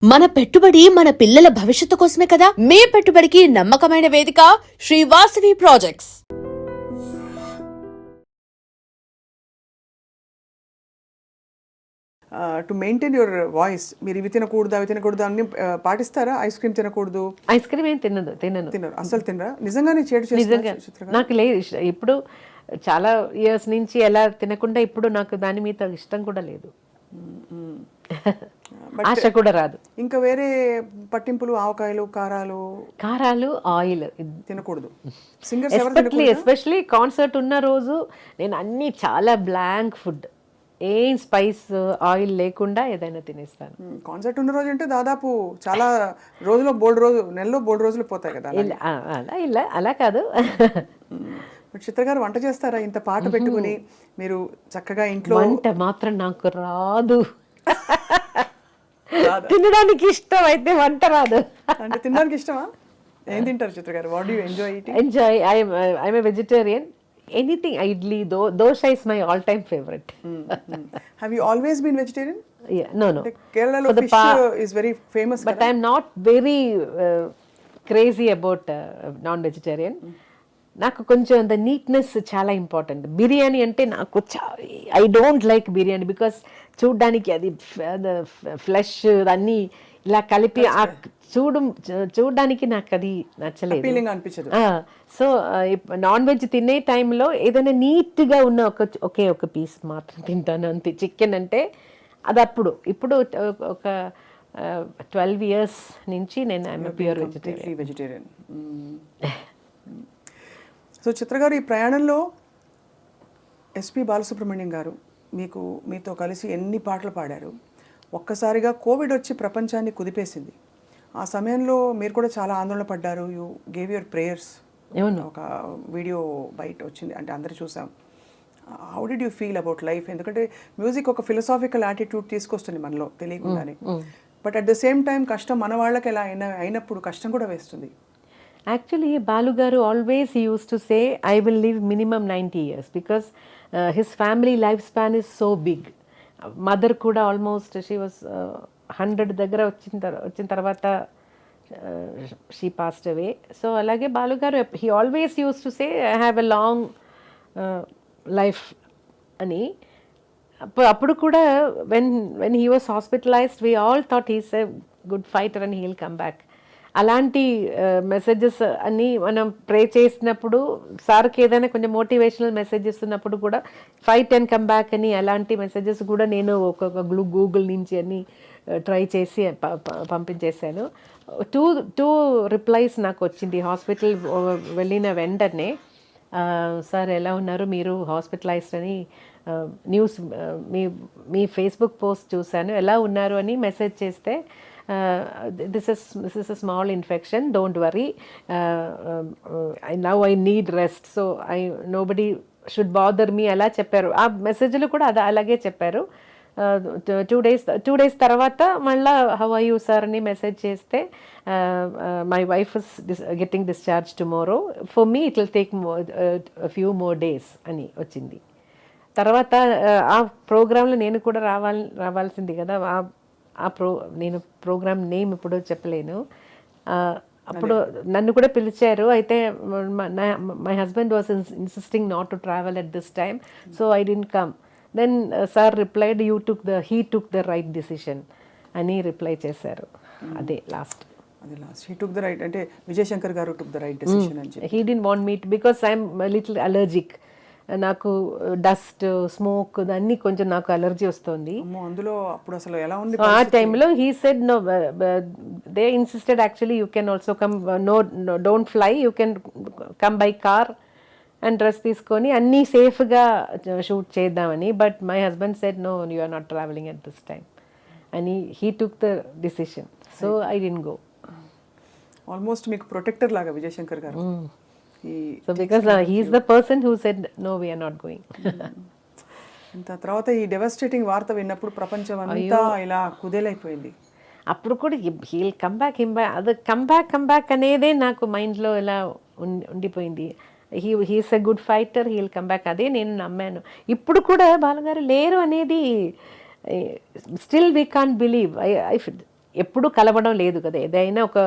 మన పెట్టుబడి మన పిల్లల భవిష్యత్తు కోసమే కదా. మీ పెట్టుబడికి నమ్మకమైన వేదిక Shri Vasavi projects. To maintain your voice మీరు ఇవి తినకూడదు అవి తినకూడదు అన్ని పాటిస్తారా? ఐస్ క్రీమ్ తినకూడదు, ఐస్ క్రీమ్ ఏం తినరు. అసలు తినరా? నిజంగానే చేడు నిజంగా నాకు లేదు ఇప్పుడు చాలా ఇయర్స్ నుంచి ఎలా తినకుండా ఇప్పుడు నాకు దాని మీద ఇష్టం కూడా లేదు, ఆశ కూడా రాదు. ఇంకా వేరే పట్టింపులు, ఆవకాయలు, కారాలు, ఆయిల్ తినకూడదు. ఎస్పెషలీ కాన్సర్ట్ ఉన్న రోజు నేను అన్ని చాలా బ్లాంక్ ఫుడ్, ఏం స్పైస్ ఆయిల్ లేకుండా ఏదైనా తినేస్తాను. కాన్సర్ట్ ఉన్న రోజు అంటే దాదాపు చాలా నెలలో బోల్డ్ రోజులు పోతాయి కదా. అలా కాదు. చిత్ర గారు వంట చేస్తారా? ఇంత పాట పెట్టుకుని మీరు చక్కగా ఇంట్లో. వంట మాత్రం నాకు రాదు, తినడానికి ఇష్టం అయితే వంట రాదు. అంటే తినడానికి ఇష్టమా? ఏం తింటారు చిత్ర గారు? What do you enjoy eating? I'm a vegetarian. Anything, idli, dosha is my all-time favorite. Have you always been vegetarian? Yeah, no. Kerala lo fish is very famous. But I'm not very crazy about non-vegetarian. నాకు కొంచెం the neatness చాలా important. Biryani అంటే నాకు I don't like biryani because చూడ్డానికి అది flesh అన్నీ ఇలా కలిపి చూడడానికి నాకు అది నచ్చలేదు. సో నాన్ వెజ్ తినే టైంలో ఏదైనా నీట్గా ఉన్న ఒక పీస్ మాత్రం తింటాను అంతే. చికెన్ అంటే అది ఇప్పుడు ఒక 12 years నుంచి నేను ఐఎమ్ ప్యూర్ వెజిటేరియన్. సో చిత్ర గారు, ఈ ప్రయాణంలో ఎస్పి బాలసుబ్రహ్మణ్యం గారు మీతో కలిసి ఎన్ని పాటలు పాడారు. ఒక్కసారిగా కోవిడ్ వచ్చి ప్రపంచాన్ని కుదిపేసింది. ఆ సమయంలో మీరు కూడా చాలా ఆందోళన పడ్డారు. You gave your prayers. ఒక వీడియో బయట వచ్చింది, అంటే అందరూ చూసాం. How did you feel about life? ఎందుకంటే మ్యూజిక్ ఒక ఫిలసాఫికల్ యాటిట్యూడ్ తీసుకొస్తుంది మనలో తెలియకుండానే. But at the same time కష్టం మన వాళ్ళకి ఎలా అయినప్పుడు కష్టం కూడా వేస్తుంది. యాక్చువల్లీ బాలు గారు always use to say I will live minimum 90 years because his family life span is so big. Mother కూడా ఆల్మోస్ట్ షీ వాజ్ 100 దగ్గర వచ్చిన తర్వాత షీ పాస్డ్ అవే. సో అలాగే బాలు గారు he always use to say I have a long life అని. అప్పుడు కూడా when he was hospitalised we all thought he's a good fighter and he will come back. అలాంటి messages అన్నీ మనం ప్రే చేసినప్పుడు, సార్కి ఏదైనా కొంచెం మోటివేషనల్ మెసేజ్ ఇస్తున్నప్పుడు కూడా ఫైట్ అండ్ కమ్ బ్యాక్ అని అలాంటి మెసేజెస్ కూడా నేను ఒక్కొక్క గూగుల్ నుంచి అన్ని ట్రై చేసి పంపించేశాను. టూ రిప్లైస్ నాకు వచ్చింది హాస్పిటల్ వెళ్ళిన వెంటనే. సార్ ఎలా ఉన్నారు, మీరు హాస్పిటలైజ్డ్ అని న్యూస్ మీ ఫేస్బుక్ పోస్ట్ చూశాను, ఎలా ఉన్నారు అని మెసేజ్ చేస్తే, this is a small infection, don't worry, now I need rest, so nobody should bother me అలా చెప్పారు. ఆ మెసేజ్లో కూడా అలాగే చెప్పారు. 2 days తర్వాత మళ్ళీ హౌ ఆర్ యూ సార్ అని మెసేజ్ చేస్తే, my wife is getting discharge tomorrow, for me it will take few more days అని వచ్చింది. తర్వాత ఆ ప్రోగ్రాంలో నేను కూడా రావాల్సింది కదా. నేను ప్రోగ్రామ్ నేమ్ ఇప్పుడు చెప్పలేను. అప్పుడు నన్ను కూడా పిలిచారు. అయితే my husband was insisting not to travel at this time, so I didn't come. Then sir replied he took the right decision అని రిప్లై చేశారు. అదే last. He took the right అంటే విజయశంకర్ గారు టుక్ ద రైట్ డిసిషన్ అని చెప్పి. He didn't want me because I'm little allergic. నాకు dust, smoke అన్నీ కొంచెం నాకు అలర్జీ వస్తుంది. అందులో అప్పుడు అసలు ఎలా ఉంది ఆ టైంలో he said no, they insisted actually you can also come, no don't fly, you can come by car and dress తీసుకొని అన్నీ సేఫ్గా షూట్ చేద్దామని. But my husband said no, you are not travelling at this time అని he took the decision. So I didn't go. Almost మీకు protector లాగా విజయశంకర్ గారు. So because he is the person who said no, we are not going. తర్వాత ఈ డెవాస్టేటింగ్ వార్త విన్నప్పుడు ప్రపంచం అంతా ఇలా కుదేలైపోయింది. అప్పుడు కూడా హీల్ కమ్ బ్యాక్ అది కమ్ బ్యాక్ అనేదే నాకు మైండ్లో ఇలా ఉండిపోయింది. He's a good fighter, he'll come back, అదే నేను నమ్మాను. ఇప్పుడు కూడా బాలగారు లేరు అనేది స్టిల్ వీ కాంట్ బిలీవ్. ఎప్పుడు కలవడం లేదు కదా, ఏదైనా ఒక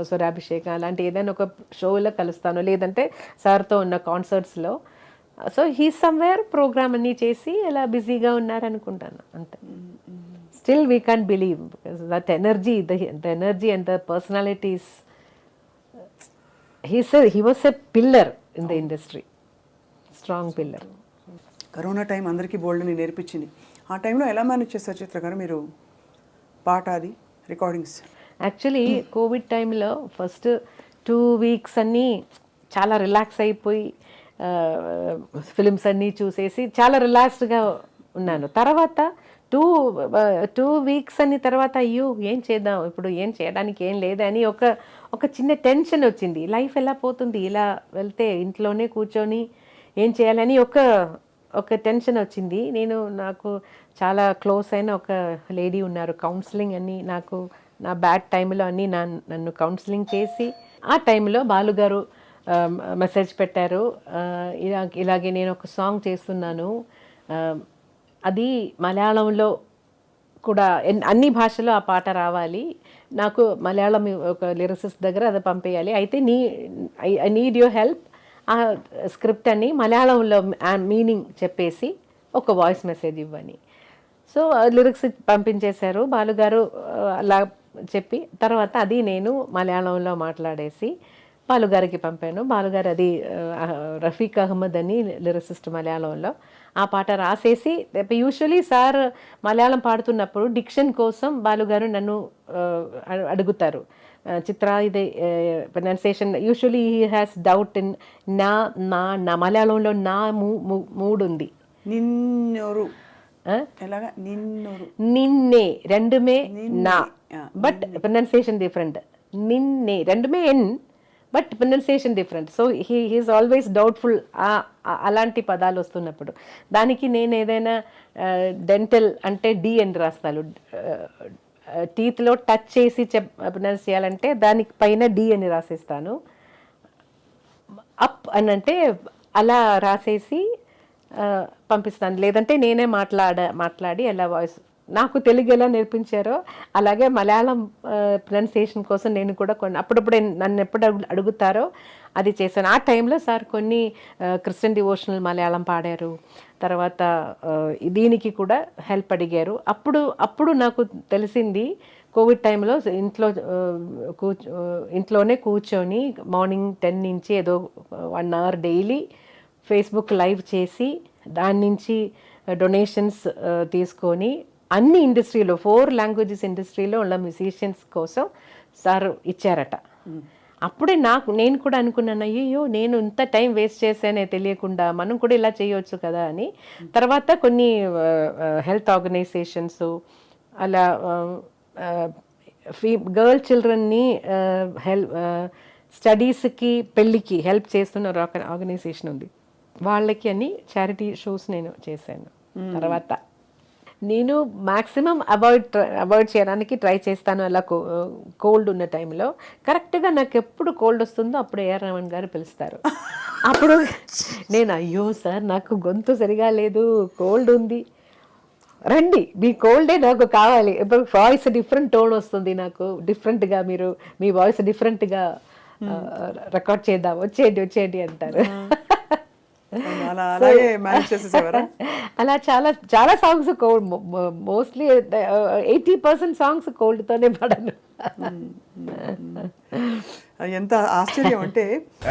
స్వరాభిషేకం అలాంటి ఏదైనా ఒక షోలో కలుస్తాను, లేదంటే సార్తో ఉన్న కాన్సర్ట్స్లో. సో హీ సమ్వేర్ ప్రోగ్రామ్ అన్నీ చేసి ఇలా బిజీగా ఉన్నారనుకుంటాను అంతే. Still we can't believe because that energy, the energy and the personalities, he was a pillar in the industry, strong pillar. Corona time అందరికీ బోల్డ్ని నేర్పించింది. ఆ టైంలో ఎలా మేనేజ్ చేస్తారు చిత్ర గారు మీరు పాట అది రికార్డింగ్స్? యాక్చువల్లీ కోవిడ్ టైంలో ఫస్ట్ 2 weeks అన్నీ చాలా రిలాక్స్ అయిపోయి ఫిలిమ్స్ అన్నీ చూసేసి చాలా రిలాక్స్డ్గా ఉన్నాను. తర్వాత 2 weeks అని తర్వాత అయ్యో ఏం చేద్దాం ఇప్పుడు, ఏం చేయడానికి ఏం లేదని ఒక చిన్న టెన్షన్ వచ్చింది. లైఫ్ ఎలా పోతుంది ఇలా వెళ్తే, ఇంట్లోనే కూర్చొని ఏం చేయాలని ఒక టెన్షన్ వచ్చింది. నాకు చాలా క్లోజ్ అయిన ఒక లేడీ ఉన్నారు, కౌన్సిలింగ్ అని నాకు నా బ్యాడ్ టైంలో అన్నీ నన్ను కౌన్సిలింగ్ చేసి, ఆ టైంలో బాలుగారు మెసేజ్ పెట్టారు, ఇలాగే నేను ఒక సాంగ్ చేస్తున్నాను, అది మలయాళంలో కూడా అన్ని భాషలో ఆ పాట రావాలి, నాకు మలయాళం ఒక లిరిసిస్ట్ దగ్గర అది పంపేయాలి, అయితే ఐ నీడ్ యువర్ హెల్ప్, ఆ స్క్రిప్ట్ అని మలయాళంలో మీనింగ్ చెప్పేసి ఒక వాయిస్ మెసేజ్ ఇవ్వని. సో లిరిక్స్ పంపించేశారు బాలుగారు అలా చెప్పి. తర్వాత అది నేను మలయాళంలో మాట్లాడేసి బాలుగారికి పంపాను. బాలుగారు అది రఫీక్ అహ్మద్ అని లిరిసిస్ట్ మలయాళంలో ఆ పాట రాసేసి, యూజువలీ సార్ మలయాళం పాడుతున్నప్పుడు డిక్షన్ కోసం బాలుగారు నన్ను అడుగుతారు, చిత్ర ఇది pronunciation, usually he has doubt in నా మలయాళంలో నా మూడు ఉంది, నిన్నోరు ఎలాగా నిన్నోరు నిన్నే రెండుమే నా, బట్ ప్రొనౌన్సియేషన్ డిఫరెంట్, నిన్నే రెండుమే ఎన్ but pronunciation different. So he is always doubtful అలాంటి పదాలు వస్తున్నప్పుడు. దానికి నేను ఏదైనా డెంటల్ అంటే డి అని రాస్తాను, టీత్లో టచ్ చేసి ప్రొనౌన్స్ చేయాలంటే దానికి పైన డి అని రాసేస్తాను, అప్ అని అంటే అలా రాసేసి పంపిస్తాను, లేదంటే నేనే మాట్లాడి అలా వాయిస్. నాకు తెలుగు ఎలా నేర్పించారో అలాగే మలయాళం ప్రొనౌన్సియేషన్ కోసం నేను కూడా అప్పుడప్పుడు నన్ను ఎప్పుడు అడుగుతారో అది చేశాను. ఆ టైంలో సార్ కొన్ని క్రిస్టియన్ డివోషనల్ మలయాళం పాడారు, తర్వాత దీనికి కూడా హెల్ప్ అడిగారు. అప్పుడు నాకు తెలిసింది కోవిడ్ టైంలో ఇంట్లోనే కూర్చొని మార్నింగ్ 10 నుంచి ఏదో 1 hour డైలీ ఫేస్బుక్ లైవ్ చేసి దాని నుంచి డొనేషన్స్ తీసుకొని అన్ని ఇండస్ట్రీలో 4 languages ఇండస్ట్రీలో ఉన్న మ్యూజిషియన్స్ కోసం సార్ ఇచ్చారట. అప్పుడే నేను కూడా అనుకున్నాను, అయ్యో నేను ఇంత టైం వేస్ట్ చేశానే తెలియకుండా, మనం కూడా ఇలా చేయవచ్చు కదా అని. తర్వాత కొన్ని హెల్త్ ఆర్గనైజేషన్స్ అలా గర్ల్ చిల్డ్రన్ని స్టడీస్కి పెళ్ళికి హెల్ప్ చేస్తున్న ఆర్గనైజేషన్ ఉంది, వాళ్ళకి అని చారిటీ షోస్ నేను చేశాను. తర్వాత నేను మ్యాక్సిమం అవాయిడ్ చేయడానికి ట్రై చేస్తాను. అలా కోల్డ్ ఉన్న టైంలో కరెక్ట్గా నాకు ఎప్పుడు కోల్డ్ వస్తుందో అప్పుడు ఏఆర్ రెహమాన్ గారు పిలుస్తారు. అప్పుడు నేను అయ్యో సార్ నాకు గొంతు సరిగా లేదు, కోల్డ్ ఉంది, రండి మీ కోల్డే నాకు కావాలి, ఇప్పుడు వాయిస్ డిఫరెంట్ టోన్ వస్తుంది నాకు, డిఫరెంట్గా మీరు మీ వాయిస్ డిఫరెంట్గా రికార్డ్ చేద్దాం, వచ్చేయండి అంటారు. అలా చాలా సాంగ్స్ కోల్డ్, మోస్ట్లీ 80% సాంగ్స్ కోల్డ్తోనే పాడాను. ఎంత ఆశ్చర్యం అంటే.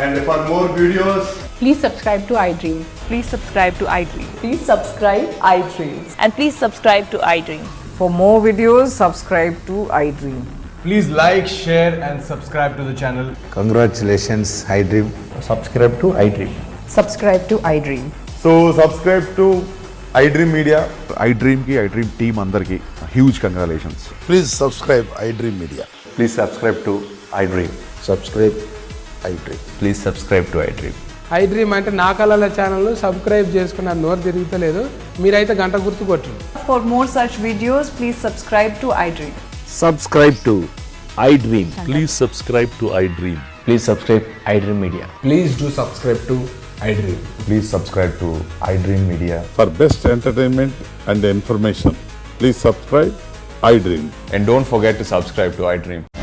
And for more videos, please subscribe to iDream. Please subscribe to iDream. Please subscribe iDream. And please subscribe to iDream. For more videos, subscribe to iDream. please like, share and subscribe to the channel. Congratulations, iDream. Subscribe to iDream. Subscribe to iDream. So subscribe to iDream Media. iDream ki iDream team andarki huge congratulations. Please subscribe iDream Media. Please subscribe to iDream. Subscribe iDream. Please subscribe to iDream. iDream అంటే నా కళల channel subscribe చేసుకున్న నోరు తిరుగుతలేదు, మీరైతే గంట గుర్తు కొట్టండి. For more such videos, please subscribe to iDream. Subscribe to iDream. Please subscribe to iDream. Please subscribe iDream Media. Please do subscribe to iDream. Please subscribe to iDream Media. For best entertainment and information, please subscribe iDream. And don't forget to subscribe to iDream.